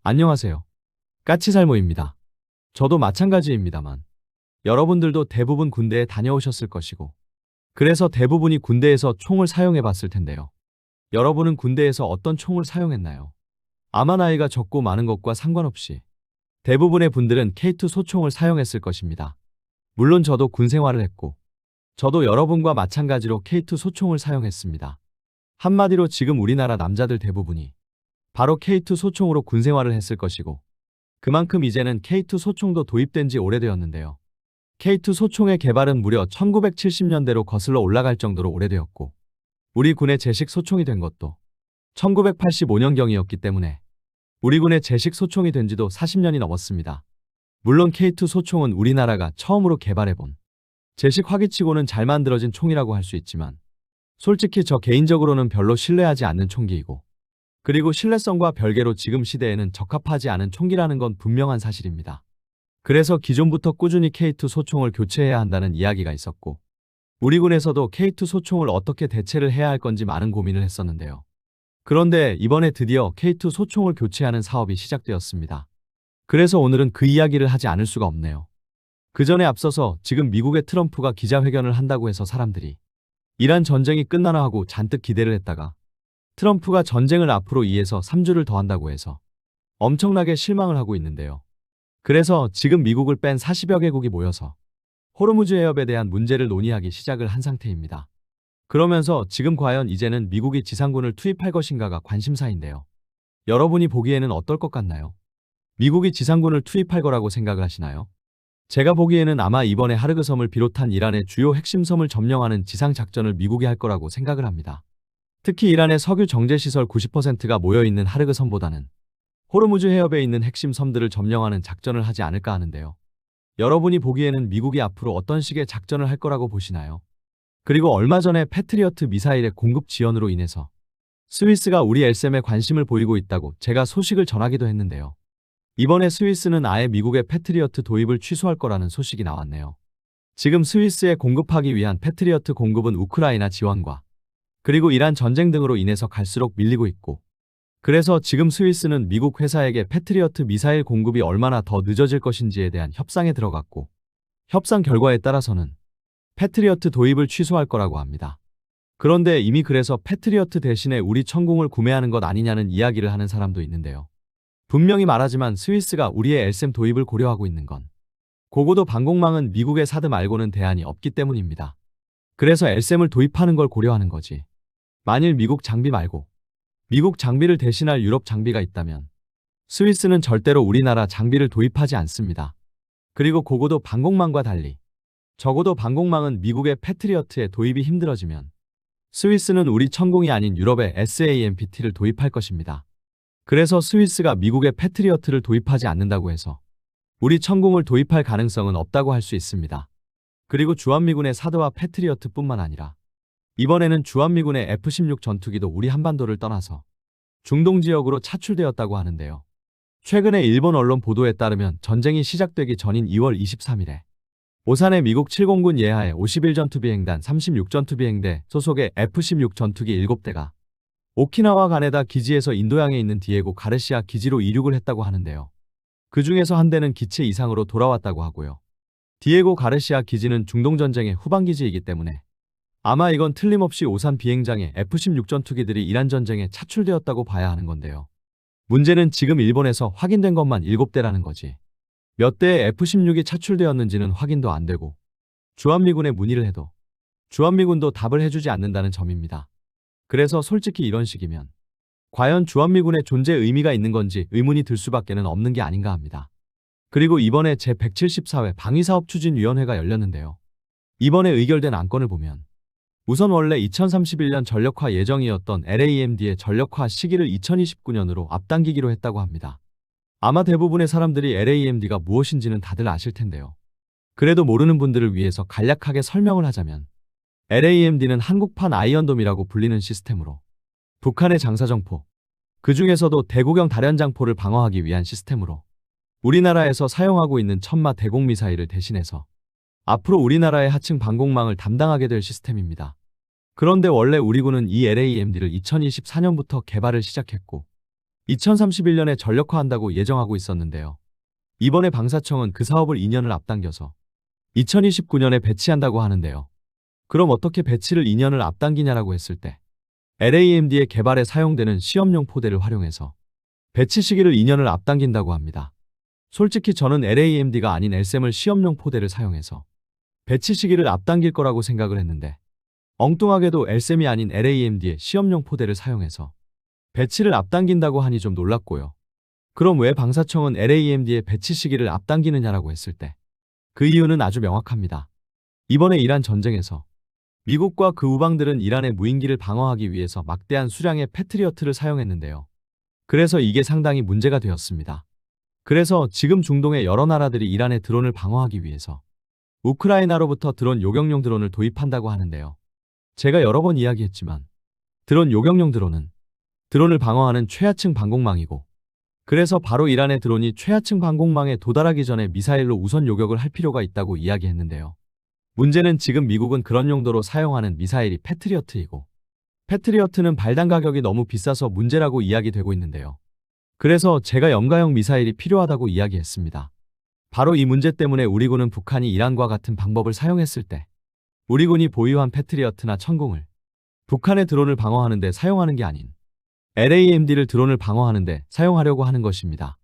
안녕하세요. 까치살모입니다. 저도 마찬가지입니다만 여러분들도 대부분 군대에 다녀오셨을 것이고 그래서 대부분이 군대에서 총을 사용해 봤을 텐데요. 여러분은 군대에서 어떤 총을 사용했나요? 아마 나이가 적고 많은 것과 상관없이 대부분의 분들은 K2 소총을 사용했을 것입니다. 물론 저도 군 생활을 했고 저도 여러분과 마찬가지로 K2 소총을 사용했습니다. 한마디로 지금 우리나라 남자들 대부분이 바로 K2 소총으로 군 생활을 했을 것이고 그만큼 이제는 K2 소총도 도입된 지 오래되었는데요. K2 소총의 개발은 무려 1970년대로 거슬러 올라갈 정도로 오래되었고 우리 군의 제식 소총이 된 것도 1985년경이었기 때문에 우리 군의 제식 소총이 된 지도 40년이 넘었습니다. 물론 K2 소총은 우리나라가 처음으로 개발해본 제식 화기치고는 잘 만들어진 총이라고 할 수 있지만 솔직히 저 개인적으로는 별로 신뢰하지 않는 총기이고 그리고 신뢰성과 별개로 지금 시대에는 적합하지 않은 총기라는 건 분명한 사실입니다. 그래서 기존부터 꾸준히 K2 소총을 교체해야 한다는 이야기가 있었고 우리 군에서도 K2 소총을 어떻게 대체를 해야 할 건지 많은 고민을 했었는데요. 그런데 이번에 드디어 K2 소총을 교체하는 사업이 시작되었습니다. 그래서 오늘은 그 이야기를 하지 않을 수가 없네요. 그 전에 앞서서 지금 미국의 트럼프가 기자회견을 한다고 해서 사람들이 이란 전쟁이 끝나나 하고 잔뜩 기대를 했다가 트럼프가 전쟁을 앞으로 2에서 3주를 더 한다고 해서 엄청나게 실망을 하고 있는데요. 그래서 지금 미국을 뺀 40여 개국이 모여서 호르무즈 해협에 대한 문제를 논의하기 시작을 한 상태입니다. 그러면서 지금 과연 이제는 미국이 지상군을 투입할 것인가가 관심사인데요. 여러분이 보기에는 어떨 것 같나요? 미국이 지상군을 투입할 거라고 생각을 하시나요? 제가 보기에는 아마 이번에 하르그 섬을 비롯한 이란의 주요 핵심 섬을 점령하는 지상작전을 미국이 할 거라고 생각을 합니다. 특히 이란의 석유 정제시설 90%가 모여있는 하르그 섬보다는 호르무즈 해협에 있는 핵심 섬들을 점령하는 작전을 하지 않을까 하는데요. 여러분이 보기에는 미국이 앞으로 어떤 식의 작전을 할 거라고 보시나요? 그리고 얼마 전에 패트리어트 미사일의 공급 지연으로 인해서 스위스가 우리 엘셈에 관심을 보이고 있다고 제가 소식을 전하기도 했는데요. 이번에 스위스는 아예 미국의 패트리어트 도입을 취소할 거라는 소식이 나왔네요. 지금 스위스에 공급하기 위한 패트리어트 공급은 우크라이나 지원과 그리고 이란 전쟁 등으로 인해서 갈수록 밀리고 있고 그래서 지금 스위스는 미국 회사에게 패트리어트 미사일 공급이 얼마나 더 늦어질 것인지에 대한 협상에 들어갔고 협상 결과에 따라서는 패트리어트 도입을 취소할 거라고 합니다. 그런데 이미 그래서 패트리어트 대신에 우리 천궁을 구매하는 것 아니냐는 이야기를 하는 사람도 있는데요. 분명히 말하지만 스위스가 우리의 엘셈 도입을 고려하고 있는 건 고고도 방공망은 미국의 사드 말고는 대안이 없기 때문입니다. 그래서 엘셈을 도입하는 걸 고려하는 거지. 만일 미국 장비 말고 미국 장비를 대신할 유럽 장비가 있다면 스위스는 절대로 우리나라 장비를 도입하지 않습니다. 그리고 고고도 방공망과 달리 적어도 방공망은 미국의 패트리어트에 도입이 힘들어지면 스위스는 우리 천공이 아닌 유럽의 SAMPT를 도입할 것입니다. 그래서 스위스가 미국의 패트리어트를 도입하지 않는다고 해서 우리 천공을 도입할 가능성은 없다고 할 수 있습니다. 그리고 주한미군의 사드와 패트리어트뿐만 아니라 이번에는 주한미군의 F-16 전투기도 우리 한반도를 떠나서 중동 지역으로 차출되었다고 하는데요. 최근에 일본 언론 보도에 따르면 전쟁이 시작되기 전인 2월 23일에 오산의 미국 7공군 예하의 51전투비행단 36전투비행대 소속의 F-16 전투기 7대가 오키나와 가네다 기지에서 인도양에 있는 디에고 가르시아 기지로 이륙을 했다고 하는데요. 그 중에서 한 대는 기체 이상으로 돌아왔다고 하고요. 디에고 가르시아 기지는 중동전쟁의 후반기지이기 때문에 아마 이건 틀림없이 오산 비행장에 F-16 전투기들이 이란 전쟁에 차출되었다고 봐야 하는 건데요. 문제는 지금 일본에서 확인된 것만 7대라는 거지. 몇 대의 F-16이 차출되었는지는 확인도 안 되고 주한미군에 문의를 해도 주한미군도 답을 해주지 않는다는 점입니다. 그래서 솔직히 이런 식이면 과연 주한미군의 존재에 의미가 있는 건지 의문이 들 수밖에는 없는 게 아닌가 합니다. 그리고 이번에 제174회 방위사업추진위원회가 열렸는데요. 이번에 의결된 안건을 보면 우선 원래 2031년 전력화 예정이었던 LAMD의 전력화 시기를 2029년으로 앞당기기로 했다고 합니다. 아마 대부분의 사람들이 LAMD가 무엇인지는 다들 아실 텐데요. 그래도 모르는 분들을 위해서 간략하게 설명을 하자면 LAMD는 한국판 아이언돔이라고 불리는 시스템으로 북한의 장사정포, 그 중에서도 대구경 다련장포를 방어하기 위한 시스템으로 우리나라에서 사용하고 있는 천마 대공미사일을 대신해서 앞으로 우리나라의 하층 방공망을 담당하게 될 시스템입니다. 그런데 원래 우리 군은 이 LAMD를 2024년부터 개발을 시작했고 2031년에 전력화한다고 예정하고 있었는데요. 이번에 방사청은 그 사업을 2년을 앞당겨서 2029년에 배치한다고 하는데요. 그럼 어떻게 배치를 2년을 앞당기냐라고 했을 때 LAMD의 개발에 사용되는 시험용 포대를 활용해서 배치 시기를 2년을 앞당긴다고 합니다. 솔직히 저는 LAMD가 아닌 LSM을 시험용 포대를 사용해서 배치 시기를 앞당길 거라고 생각을 했는데 엉뚱하게도 LSM이 아닌 LAMD의 시험용 포대를 사용해서 배치를 앞당긴다고 하니 좀 놀랐고요. 그럼 왜 방사청은 LAMD의 배치 시기를 앞당기느냐라고 했을 때 그 이유는 아주 명확합니다. 이번에 이란 전쟁에서 미국과 그 우방들은 이란의 무인기를 방어하기 위해서 막대한 수량의 패트리어트를 사용했는데요. 그래서 이게 상당히 문제가 되었습니다. 그래서 지금 중동의 여러 나라들이 이란의 드론을 방어하기 위해서 우크라이나로부터 드론 요격용 드론을 도입한다고 하는데요. 제가 여러 번 이야기했지만 드론 요격용 드론은 드론을 방어하는 최하층 방공망이고 그래서 바로 이란의 드론이 최하층 방공망에 도달하기 전에 미사일로 우선 요격을 할 필요가 있다고 이야기했는데요. 문제는 지금 미국은 그런 용도로 사용하는 미사일이 패트리어트이고 패트리어트는 발당 가격이 너무 비싸서 문제라고 이야기되고 있는데요. 그래서 제가 염가형 미사일이 필요하다고 이야기했습니다. 바로 이 문제 때문에 우리 군은 북한이 이란과 같은 방법을 사용했을 때 우리 군이 보유한 패트리어트나 천궁을 북한의 드론을 방어하는 데 사용하는 게 아닌 LAMD를 드론을 방어하는 데 사용하려고 하는 것입니다.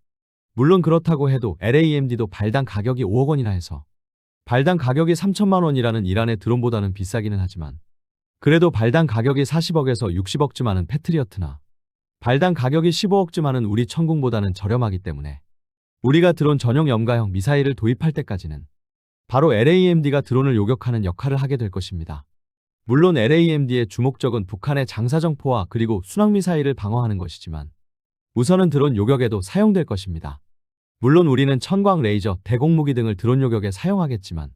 물론 그렇다고 해도 LAMD도 발당 가격이 5억 원이나 해서 발당 가격이 3천만 원이라는 이란의 드론보다는 비싸기는 하지만 그래도 발당 가격이 40억에서 60억쯤 하는 패트리어트나 발당 가격이 15억쯤 하는 우리 천궁보다는 저렴하기 때문에 우리가 드론 전용 염가형 미사일을 도입할 때까지는 바로 LAMD가 드론을 요격하는 역할을 하게 될 것입니다. 물론 LAMD의 주목적은 북한의 장사정포와 그리고 순항미사일을 방어하는 것이지만 우선은 드론 요격에도 사용될 것입니다. 물론 우리는 천광 레이저, 대공무기 등을 드론 요격에 사용하겠지만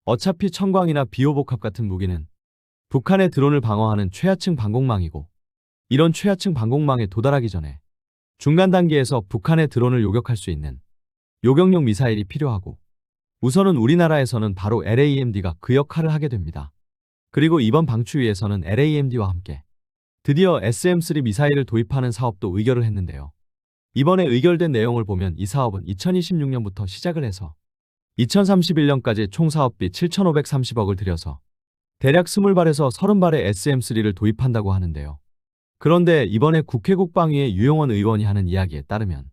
어차피 천광이나 비호복합 같은 무기는 북한의 드론을 방어하는 최하층 방공망이고 이런 최하층 방공망에 도달하기 전에 중간 단계에서 북한의 드론을 요격할 수 있는 요격용 미사일이 필요하고 우선은 우리나라에서는 바로 LAMD가 그 역할을 하게 됩니다. 그리고 이번 방추위에서는 LAMD와 함께 드디어 SM-3 미사일을 도입하는 사업도 의결을 했는데요. 이번에 의결된 내용을 보면 이 사업은 2026년부터 시작을 해서 2031년까지 총 사업비 7,530억을 들여서 대략 20발에서 30발의 SM-3를 도입한다고 하는데요. 그런데 이번에 국회 국방위의 유영원 의원이 하는 이야기에 따르면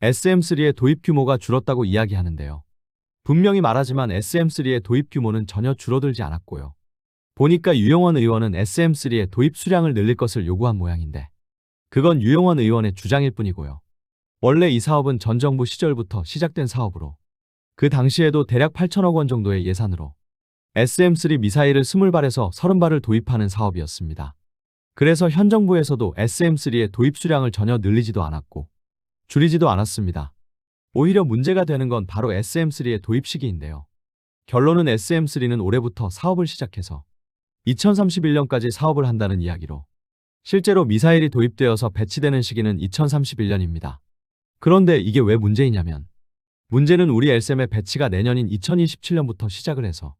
SM-3의 도입 규모가 줄었다고 이야기하는데요. 분명히 말하지만 SM-3의 도입 규모는 전혀 줄어들지 않았고요. 보니까 유영원 의원은 SM-3의 도입 수량을 늘릴 것을 요구한 모양인데 그건 유영원 의원의 주장일 뿐이고요. 원래 이 사업은 전 정부 시절부터 시작된 사업으로 그 당시에도 대략 8천억 원 정도의 예산으로 SM-3 미사일을 20발에서 30발을 도입하는 사업이었습니다. 그래서 현 정부에서도 SM-3의 도입 수량을 전혀 늘리지도 않았고 줄이지도 않았습니다. 오히려 문제가 되는 건 바로 SM-3의 도입 시기인데요. 결론은 SM-3는 올해부터 사업을 시작해서 2031년까지 사업을 한다는 이야기로 실제로 미사일이 도입되어서 배치되는 시기는 2031년입니다. 그런데 이게 왜 문제이냐면 문제는 우리 LSM의 배치가 내년인 2027년부터 시작을 해서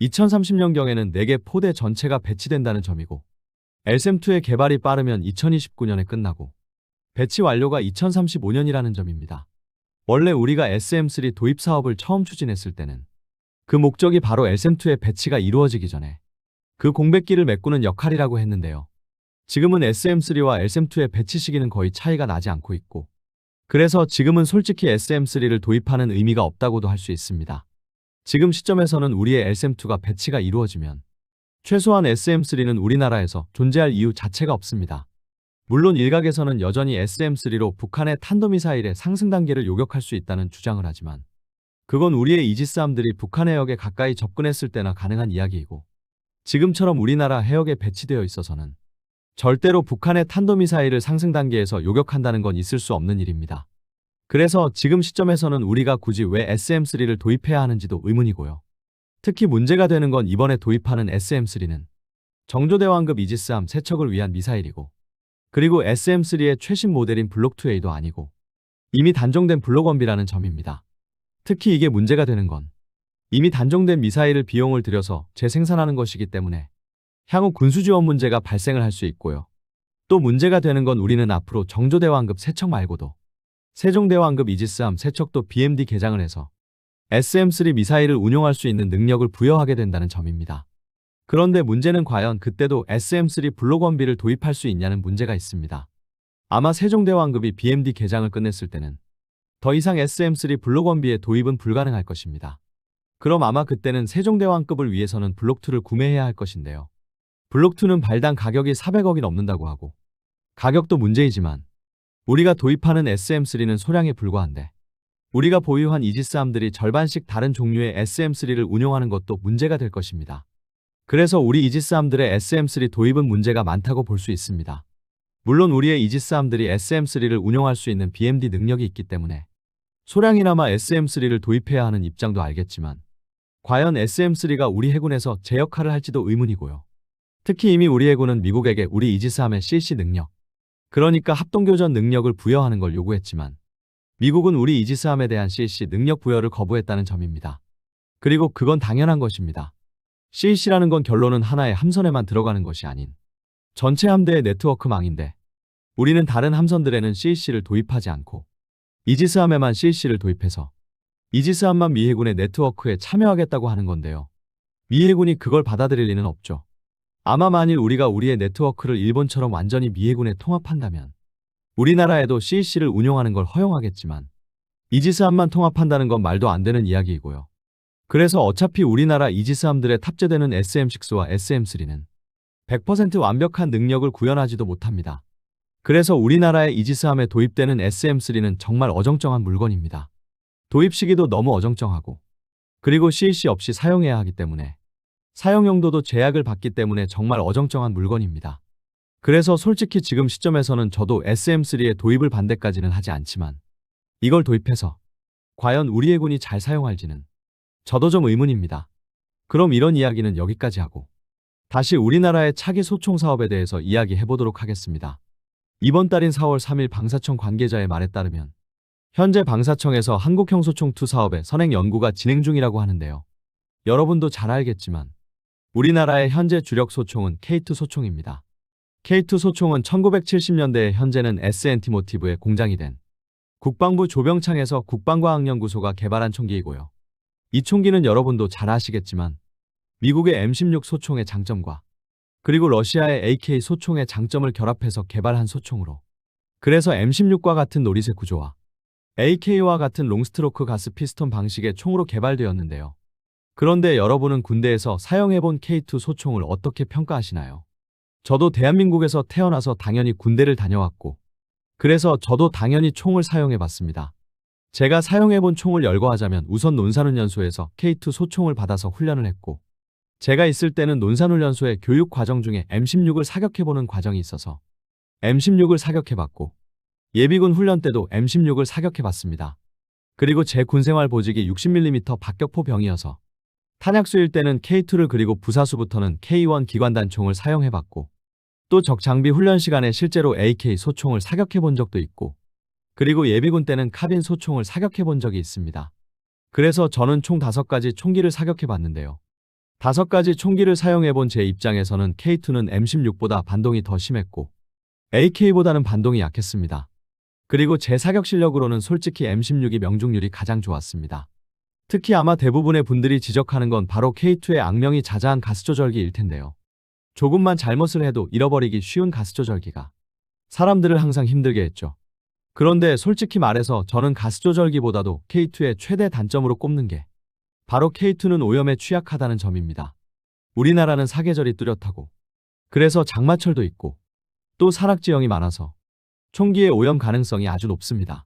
2030년경에는 4개 포대 전체가 배치된다는 점이고 LSM-2의 개발이 빠르면 2029년에 끝나고 배치 완료가 2035년이라는 점입니다. 원래 우리가 SM-3 도입 사업을 처음 추진했을 때는 그 목적이 바로 LSM-2의 배치가 이루어지기 전에 그 공백기를 메꾸는 역할이라고 했는데요. 지금은 SM-3와 LSM-2의 배치 시기는 거의 차이가 나지 않고 있고 그래서 지금은 솔직히 SM-3를 도입하는 의미가 없다고도 할 수 있습니다. 지금 시점에서는 우리의 LSM-2가 배치가 이루어지면 최소한 SM-3는 우리나라에서 존재할 이유 자체가 없습니다. 물론 일각에서는 여전히 SM-3로 북한의 탄도미사일의 상승 단계를 요격할 수 있다는 주장을 하지만 그건 우리의 이지스함들이 북한 해역에 가까이 접근했을 때나 가능한 이야기이고 지금처럼 우리나라 해역에 배치되어 있어서는 절대로 북한의 탄도미사일을 상승 단계에서 요격한다는 건 있을 수 없는 일입니다. 그래서 지금 시점에서는 우리가 굳이 왜 SM-3를 도입해야 하는지도 의문이고요. 특히 문제가 되는 건 이번에 도입하는 SM-3는 정조대왕급 이지스함 3척을 위한 미사일이고 그리고 SM-3의 최신 모델인 블록2A도 아니고 이미 단종된 블록1B라는 점입니다. 특히 이게 문제가 되는 건 이미 단종된 미사일을 비용을 들여서 재생산하는 것이기 때문에 향후 군수지원 문제가 발생을 할 수 있고요. 또 문제가 되는 건 우리는 앞으로 정조대왕급 세척 말고도 세종대왕급 이지스함 세척도 BMD 개장을 해서 SM-3 미사일을 운용할 수 있는 능력을 부여하게 된다는 점입니다. 그런데 문제는 과연 그때도 SM-3 블록원비를 도입할 수 있냐는 문제가 있습니다. 아마 세종대왕급이 BMD 개장을 끝냈을 때는 더 이상 SM-3 블록원비의 도입은 불가능할 것입니다. 그럼 아마 그때는 세종대왕급을 위해서는 블록2를 구매해야 할 것인데요. 블록2는 발당 가격이 400억이 넘는다고 하고 가격도 문제이지만 우리가 도입하는 SM-3는 소량에 불과한데 우리가 보유한 이지스함들이 절반씩 다른 종류의 SM-3를 운용하는 것도 문제가 될 것입니다. 그래서 우리 이지스함들의 SM-3 도입은 문제가 많다고 볼 수 있습니다. 물론 우리의 이지스함들이 SM-3를 운용할 수 있는 BMD 능력이 있기 때문에 소량이나마 SM-3를 도입해야 하는 입장도 알겠지만 과연 SM-3가 우리 해군에서 제 역할을 할지도 의문이고요. 특히 이미 우리 해군은 미국에게 우리 이지스함의 CC 능력, 그러니까 합동교전 능력을 부여하는 걸 요구했지만 미국은 우리 이지스함에 대한 CC 능력 부여를 거부했다는 점입니다. 그리고 그건 당연한 것입니다. CC라는 건 결론은 하나의 함선에만 들어가는 것이 아닌 전체 함대의 네트워크망인데 우리는 다른 함선들에는 CC를 도입하지 않고 이지스함에만 CC를 도입해서 이지스함만 미 해군의 네트워크에 참여하겠다고 하는 건데요. 미 해군이 그걸 받아들일 리는 없죠. 아마 만일 우리가 우리의 네트워크를 일본처럼 완전히 미 해군에 통합한다면 우리나라에도 CC를 운용하는 걸 허용하겠지만 이지스함만 통합한다는 건 말도 안 되는 이야기이고요. 그래서 어차피 우리나라 이지스함들에 탑재되는 SM6와 SM3는 100% 완벽한 능력을 구현하지도 못합니다. 그래서 우리나라의 이지스함에 도입되는 SM3는 정말 어정쩡한 물건입니다. 도입 시기도 너무 어정쩡하고 그리고 CC 없이 사용해야 하기 때문에 사용 용도도 제약을 받기 때문에 정말 어정쩡한 물건입니다. 그래서 솔직히 지금 시점에서는 저도 SM3의 도입을 반대까지는 하지 않지만 이걸 도입해서 과연 우리 해군이 잘 사용할지는 저도 좀 의문입니다. 그럼 이런 이야기는 여기까지 하고 다시 우리나라의 차기 소총 사업에 대해서 이야기해 보도록 하겠습니다. 이번 달인 4월 3일 방사청 관계자의 말에 따르면 현재 방사청에서 한국형 소총2 사업의 선행 연구가 진행 중이라고 하는데요. 여러분도 잘 알겠지만 우리나라의 현재 주력 소총은 K2 소총입니다. K2 소총은 1970년대에 현재는 S&T 모티브의 공장이 된 국방부 조병창에서 국방과학연구소가 개발한 총기이고요. 이 총기는 여러분도 잘 아시겠지만 미국의 M16 소총의 장점과 그리고 러시아의 AK 소총의 장점을 결합해서 개발한 소총으로 그래서 M16과 같은 노리쇠 구조와 AK와 같은 롱스트로크 가스 피스톤 방식의 총으로 개발되었는데요. 그런데 여러분은 군대에서 사용해본 K2 소총을 어떻게 평가하시나요? 저도 대한민국에서 태어나서 당연히 군대를 다녀왔고 그래서 저도 당연히 총을 사용해봤습니다. 제가 사용해본 총을 열거하자면 우선 논산훈련소에서 K2 소총을 받아서 훈련을 했고 제가 있을 때는 논산훈련소의 교육 과정 중에 M16을 사격해보는 과정이 있어서 M16을 사격해봤고 예비군 훈련 때도 M16을 사격해봤습니다. 그리고 제 군생활 보직이 60mm 박격포 병이어서 탄약수일 때는 K2를 그리고 부사수부터는 K1 기관단총을 사용해봤고 또 적장비 훈련 시간에 실제로 AK 소총을 사격해본 적도 있고 그리고 예비군 때는 카빈 소총을 사격해본 적이 있습니다. 그래서 저는 총 5가지 총기를 사격해봤는데요. 5가지 총기를 사용해본 제 입장에서는 K2는 M16보다 반동이 더 심했고 AK보다는 반동이 약했습니다. 그리고 제 사격 실력으로는 솔직히 M16이 명중률이 가장 좋았습니다. 특히 아마 대부분의 분들이 지적하는 건 바로 K2의 악명이 자자한 가스조절기일 텐데요. 조금만 잘못을 해도 잃어버리기 쉬운 가스조절기가 사람들을 항상 힘들게 했죠. 그런데 솔직히 말해서 저는 가스조절기보다도 K2의 최대 단점으로 꼽는 게 바로 K2는 오염에 취약하다는 점입니다. 우리나라는 사계절이 뚜렷하고 그래서 장마철도 있고 또 산악지형이 많아서 총기의 오염 가능성이 아주 높습니다.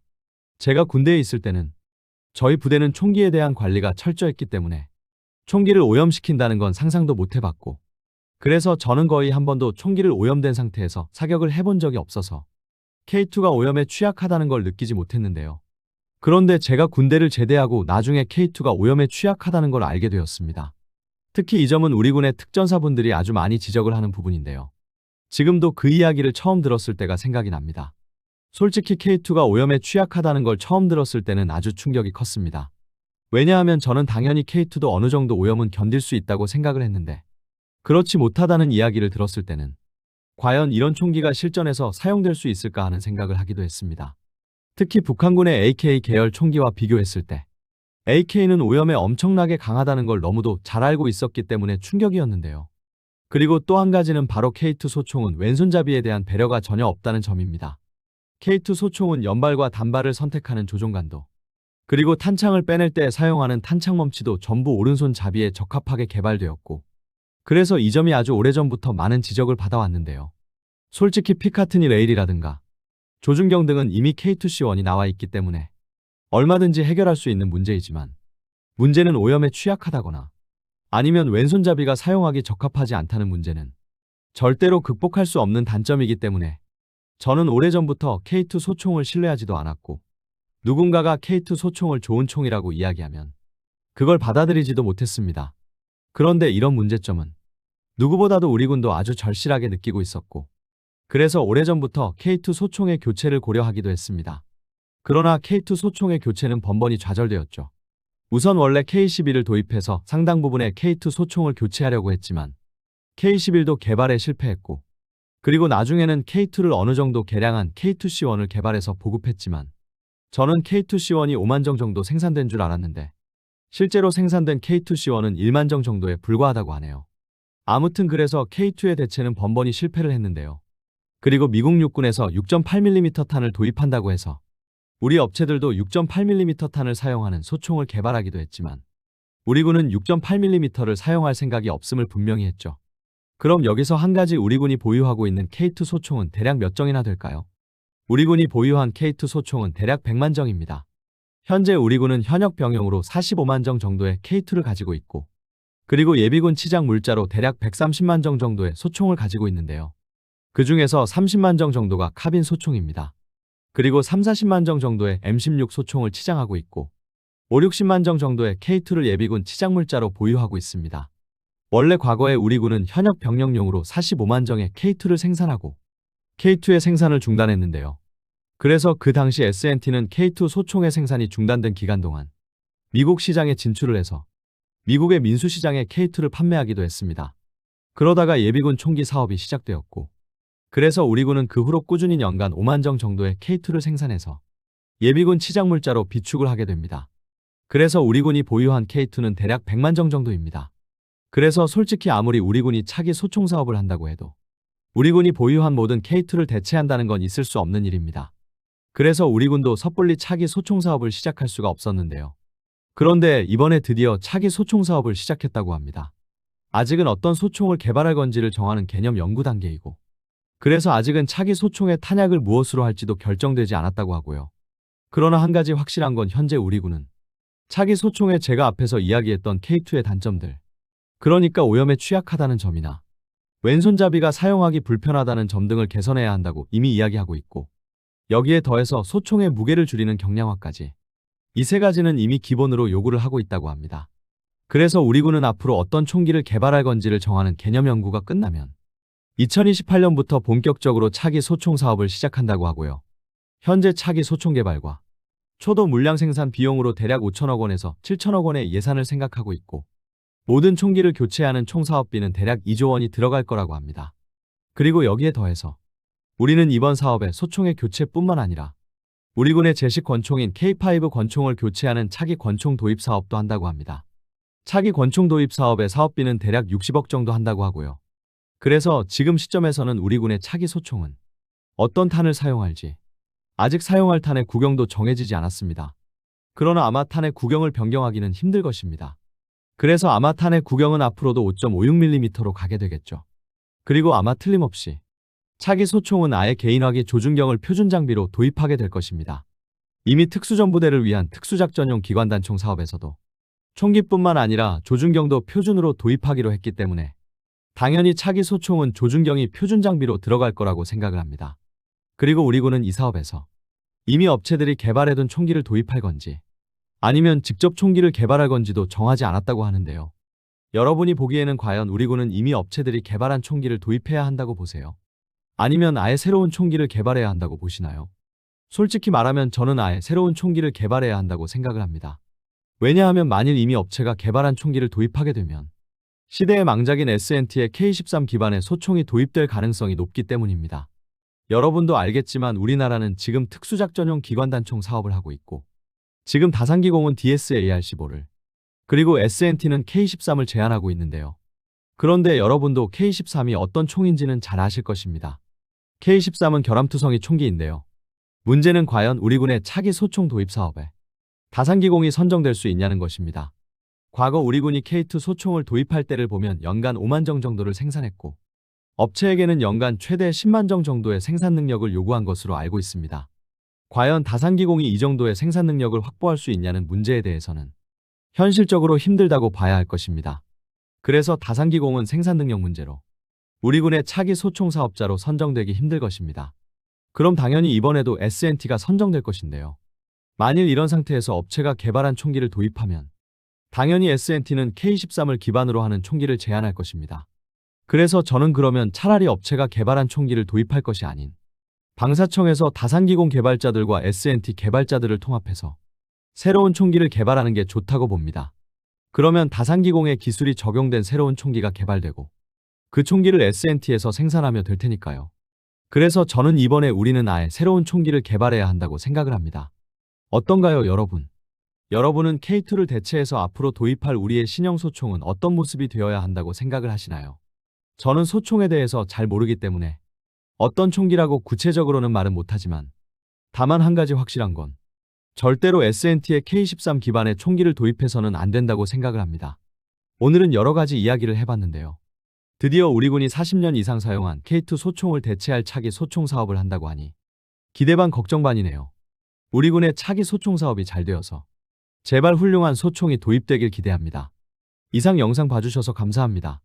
제가 군대에 있을 때는 저희 부대는 총기에 대한 관리가 철저했기 때문에 총기를 오염시킨다는 건 상상도 못 해봤고 그래서 저는 거의 한 번도 총기를 오염된 상태에서 사격을 해본 적이 없어서 K2가 오염에 취약하다는 걸 느끼지 못했는데요. 그런데 제가 군대를 제대하고 나중에 K2가 오염에 취약하다는 걸 알게 되었습니다. 특히 이 점은 우리 군의 특전사분들이 아주 많이 지적을 하는 부분인데요. 지금도 그 이야기를 처음 들었을 때가 생각이 납니다. 솔직히 K2가 오염에 취약하다는 걸 처음 들었을 때는 아주 충격이 컸습니다. 왜냐하면 저는 당연히 K2도 어느 정도 오염은 견딜 수 있다고 생각을 했는데 그렇지 못하다는 이야기를 들었을 때는 과연 이런 총기가 실전에서 사용될 수 있을까 하는 생각을 하기도 했습니다. 특히 북한군의 AK 계열 총기와 비교했을 때 AK는 오염에 엄청나게 강하다는 걸 너무도 잘 알고 있었기 때문에 충격이었는데요. 그리고 또 한 가지는 바로 K2 소총은 왼손잡이에 대한 배려가 전혀 없다는 점입니다. K2 소총은 연발과 단발을 선택하는 조종간도, 그리고 탄창을 빼낼 때 사용하는 탄창 멈치도 전부 오른손 잡이에 적합하게 개발되었고, 그래서 이 점이 아주 오래전부터 많은 지적을 받아왔는데요. 솔직히 피카트니 레일이라든가 조준경 등은 이미 K2C1이 나와 있기 때문에 얼마든지 해결할 수 있는 문제이지만, 문제는 오염에 취약하다거나 아니면 왼손잡이가 사용하기 적합하지 않다는 문제는 절대로 극복할 수 없는 단점이기 때문에 저는 오래전부터 K2 소총을 신뢰하지도 않았고, 누군가가 K2 소총을 좋은 총이라고 이야기하면 그걸 받아들이지도 못했습니다. 그런데 이런 문제점은 누구보다도 우리 군도 아주 절실하게 느끼고 있었고, 그래서 오래전부터 K2 소총의 교체를 고려하기도 했습니다. 그러나 K2 소총의 교체는 번번이 좌절되었죠. 우선 원래 K11을 도입해서 상당 부분의 K2 소총을 교체하려고 했지만 K11도 개발에 실패했고, 그리고 나중에는 K2를 어느 정도 개량한 K2C1을 개발해서 보급했지만, 저는 K2C1이 5만 정 정도 생산된 줄 알았는데 실제로 생산된 K2C1은 1만 정 정도에 불과하다고 하네요. 아무튼 그래서 K2의 대체는 번번이 실패를 했는데요. 그리고 미국 육군에서 6.8mm 탄을 도입한다고 해서 우리 업체들도 6.8mm 탄을 사용하는 소총을 개발하기도 했지만 우리 군은 6.8mm를 사용할 생각이 없음을 분명히 했죠. 그럼 여기서 한 가지 우리 군이 보유하고 있는 K2 소총은 대략 몇 정이나 될까요? 우리 군이 보유한 K2 소총은 대략 100만 정입니다. 현재 우리 군은 현역 병용으로 45만 정 정도의 K2를 가지고 있고, 그리고 예비군 치장 물자로 대략 130만 정 정도의 소총을 가지고 있는데요. 그 중에서 30만 정 정도가 카빈 소총입니다. 그리고 3, 40만 정 정도의 M16 소총을 치장하고 있고, 5, 60만 정 정도의 K2를 예비군 치장 물자로 보유하고 있습니다. 원래 과거에 우리 군은 현역 병력용으로 45만 정의 K2를 생산하고 K2의 생산을 중단했는데요. 그래서 그 당시 S&T는 K2 소총의 생산이 중단된 기간 동안 미국 시장에 진출을 해서 미국의 민수시장에 K2를 판매하기도 했습니다. 그러다가 예비군 총기 사업이 시작되었고, 그래서 우리 군은 그 후로 꾸준히 연간 5만 정 정도의 K2를 생산해서 예비군 치장 물자로 비축을 하게 됩니다. 그래서 우리 군이 보유한 K2는 대략 100만 정 정도입니다. 그래서 솔직히 아무리 우리 군이 차기 소총 사업을 한다고 해도 우리 군이 보유한 모든 K2를 대체한다는 건 있을 수 없는 일입니다. 그래서 우리 군도 섣불리 차기 소총 사업을 시작할 수가 없었는데요. 그런데 이번에 드디어 차기 소총 사업을 시작했다고 합니다. 아직은 어떤 소총을 개발할 건지를 정하는 개념 연구 단계이고, 그래서 아직은 차기 소총의 탄약을 무엇으로 할지도 결정되지 않았다고 하고요. 그러나 한 가지 확실한 건 현재 우리 군은 차기 소총에 제가 앞에서 이야기했던 K2의 단점들, 그러니까 오염에 취약하다는 점이나 왼손잡이가 사용하기 불편하다는 점 등을 개선해야 한다고 이미 이야기하고 있고, 여기에 더해서 소총의 무게를 줄이는 경량화까지 이 세 가지는 이미 기본으로 요구를 하고 있다고 합니다. 그래서 우리 군은 앞으로 어떤 총기를 개발할 건지를 정하는 개념 연구가 끝나면 2028년부터 본격적으로 차기 소총 사업을 시작한다고 하고요. 현재 차기 소총 개발과 초도 물량 생산 비용으로 대략 5천억 원에서 7천억 원의 예산을 생각하고 있고, 모든 총기를 교체하는 총 사업비는 대략 2조 원이 들어갈 거라고 합니다. 그리고 여기에 더해서 우리는 이번 사업에 소총의 교체뿐만 아니라 우리 군의 제식 권총인 K5 권총을 교체하는 차기 권총 도입 사업도 한다고 합니다. 차기 권총 도입 사업의 사업비는 대략 60억 정도 한다고 하고요. 그래서 지금 시점에서는 우리 군의 차기 소총은 어떤 탄을 사용할지 아직 사용할 탄의 구경도 정해지지 않았습니다. 그러나 아마 탄의 구경을 변경하기는 힘들 것입니다. 그래서 아마 탄의 구경은 앞으로도 5.56mm로 가게 되겠죠. 그리고 아마 틀림없이 차기 소총은 아예 개인화기 조준경을 표준 장비로 도입하게 될 것입니다. 이미 특수전부대를 위한 특수작전용 기관단총 사업에서도 총기뿐만 아니라 조준경도 표준으로 도입하기로 했기 때문에 당연히 차기 소총은 조준경이 표준 장비로 들어갈 거라고 생각을 합니다. 그리고 우리 군은 이 사업에서 이미 업체들이 개발해둔 총기를 도입할 건지 아니면 직접 총기를 개발할 건지도 정하지 않았다고 하는데요. 여러분이 보기에는 과연 우리 군은 이미 업체들이 개발한 총기를 도입해야 한다고 보세요? 아니면 아예 새로운 총기를 개발해야 한다고 보시나요? 솔직히 말하면 저는 아예 새로운 총기를 개발해야 한다고 생각을 합니다. 왜냐하면 만일 이미 업체가 개발한 총기를 도입하게 되면 시대의 망작인 S&T의 K13 기반의 소총이 도입될 가능성이 높기 때문입니다. 여러분도 알겠지만 우리나라는 지금 특수작전용 기관단총 사업을 하고 있고, 지금 다산기공은 DSAR-15를, 그리고 S&T는 K13을 제안하고 있는데요. 그런데 여러분도 K13이 어떤 총인지는 잘 아실 것입니다. K13은 결함투성이 총기인데요. 문제는 과연 우리 군의 차기 소총 도입 사업에 다산기공이 선정될 수 있냐는 것입니다. 과거 우리 군이 K2 소총을 도입할 때를 보면 연간 5만 정 정도를 생산했고, 업체에게는 연간 최대 10만 정 정도의 생산 능력을 요구한 것으로 알고 있습니다. 과연 다산기공이 이 정도의 생산 능력을 확보할 수 있냐는 문제에 대해서는 현실적으로 힘들다고 봐야 할 것입니다. 그래서 다산기공은 생산 능력 문제로 우리 군의 차기 소총 사업자로 선정되기 힘들 것입니다. 그럼 당연히 이번에도 S&T가 선정될 것인데요. 만일 이런 상태에서 업체가 개발한 총기를 도입하면 당연히 S&T는 K13을 기반으로 하는 총기를 제안할 것입니다. 그래서 저는 그러면 차라리 업체가 개발한 총기를 도입할 것이 아닌 방사청에서 다산기공 개발자들과 S&T 개발자들을 통합해서 새로운 총기를 개발하는 게 좋다고 봅니다. 그러면 다산기공의 기술이 적용된 새로운 총기가 개발되고 그 총기를 S&T에서 생산하며 될 테니까요. 그래서 저는 이번에 우리는 아예 새로운 총기를 개발해야 한다고 생각을 합니다. 어떤가요, 여러분? 여러분은 K2를 대체해서 앞으로 도입할 우리의 신형 소총은 어떤 모습이 되어야 한다고 생각을 하시나요? 저는 소총에 대해서 잘 모르기 때문에 어떤 총기라고 구체적으로는 말은 못하지만 다만 한 가지 확실한 건 절대로 S&T의 K13 기반의 총기를 도입해서는 안 된다고 생각을 합니다. 오늘은 여러 가지 이야기를 해봤는데요. 드디어 우리 군이 40년 이상 사용한 K2 소총을 대체할 차기 소총 사업을 한다고 하니 기대 반 걱정 반이네요. 우리 군의 차기 소총 사업이 잘 되어서 제발 훌륭한 소총이 도입되길 기대합니다. 이상 영상 봐주셔서 감사합니다.